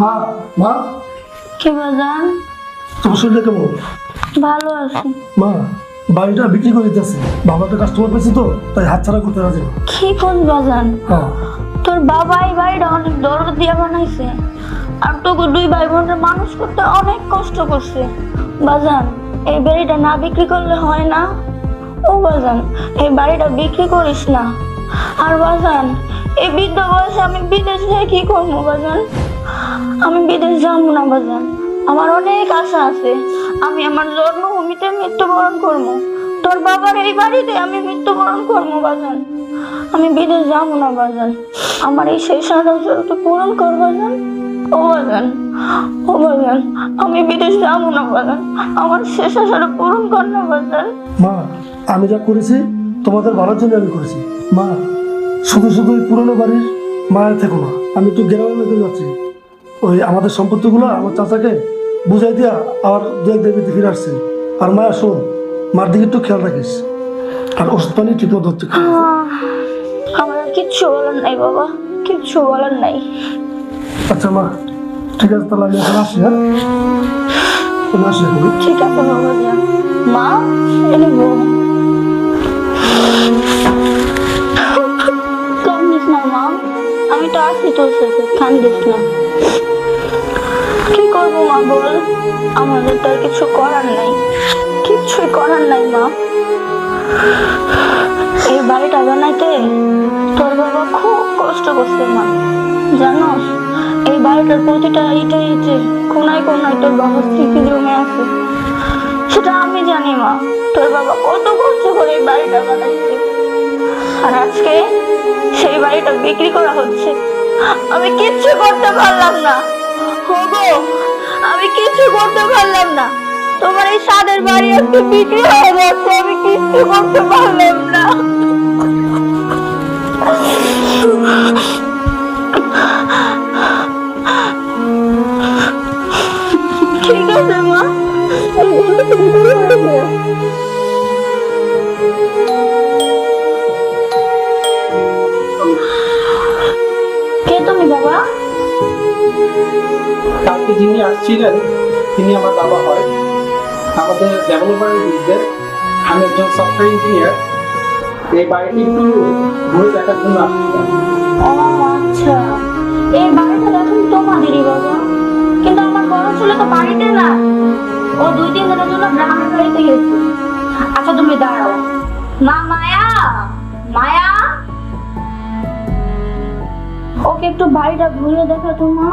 মা মা কি বাজান? তোমার শরীরটা কেমন? ভালো আছি। মা বাড়িটা বিক্রি করে দিতেছে, বাবাটা কাস্টমার পেয়েছে তো তাই হাতছাড়া করতে রাজি না। কি কোন বাজান? হ্যাঁ তোর বাবা এই বাড়িটা অনেক দরদ দিয়ে বানাইছে, আর তোকে দুই ভাই বোনের মানুষ করতে অনেক কষ্ট করছে। বাজান এই বাড়িটা না বিক্রি করলে হয় না। ও বাজান এই বাড়িটা বিক্রি করিস না। আর বাজান এই বৃদ্ধ বয়সে আমি বিদেশ যাই কি করবো বাজান? আমি বিদেশ যাবো না বাজান, আমার অনেক আশা আছে। আমি আমার জন্মভূমিতে মৃত্যুবরণ করবো, তোর বাবার এই বাড়িতে আমি মৃত্যুবরণ করবো বাজান। আমি বিদেশ যাবো না বাজান, আমার এই শেষ আশাটা পূরণ কর বাজান। ও বাজান, ও বাজান, আমি বিদেশ যাবো না বাজান, আমার শেষ আশাটা পূরণ কর না বাজান। মা আমি যা করেছি তোমাদের ভালোর জন্য আমি করেছি। মা শুধু শুধু ওই পুরোনো বাড়ির মায়ের থেকো না, আমি একটু গ্রামের মধ্যে যাচ্ছি, ওই আমাদের সম্পত্তিগুলো আমার চাচাকে বুঝাই দিয়া আবার দু এক দেবীতে ফিরে আসছে। আর মায়া শোন, মার দিকে একটু খেয়াল রাখিস, আর ওষুধ পানি ঠিক মতো হচ্ছে। আমার আর কিচ্ছু বলার নাই বাবা, কিচ্ছু বলার নাই। আচ্ছা মা ঠিক আছে, তাহলে আমি এখন আসি। হ্যাঁ আমি আসি এখন। ঠিক আছে বাবা যা। মা এনে বউ কান্দিস না মা, আমি তো আছি তোর সাথে, কান্দিস না। কি করবো মা বল, আমাদের তো আর কিছু করার নাই, কিচ্ছুই করার নাই মা। এই বাড়িটা বানাইতে তোর বাবা খুব কষ্ট করছে মা, জানোস? এই বাড়িটার প্রতিটা ইটে ইটে কোনায় কোনায় তোর বাবার স্মৃতি জমে আছে, সেটা আমি জানি মা। তোর বাবা কত কষ্ট করে এই বাড়িটা বানাইছে, আর আজকে সেই বাড়িটা বিক্রি করা হচ্ছে। আমি কিচ্ছু করতে পারলাম না, ওগো আমি কিচ্ছু করতে পারলাম না। তোমার এই স্বাদের বাড়ি আজকে বিক্রি হয়ে গেছে, আমি কিচ্ছু করতে পারলাম না। ঠিক আছে মা, কে তুমি বাবা? কালকে যিনি আসছিলেন তিনি আমার বাবা হয়, আমাদের ডেভেলপারের বিজনেস। আমি একজন সফটওয়্যার ইঞ্জিনিয়ার। এই বাড়িটি একটু ঘুরে দেখার জন্য আসছিলাম। ও আচ্ছা, এই বাড়িটা এখন তোমাদেরই বাবা, কিন্তু আমার বড় ছেলে তো বাড়িতে না, ও 2-3 দিনের জন্য গ্রামের বাড়িতে গেছে। আচ্ছা তুমি দাঁড়াও। মা মায়া, মায়া, ওকে একটু বাড়িটা ঘুরিয়ে দেখা তো মা।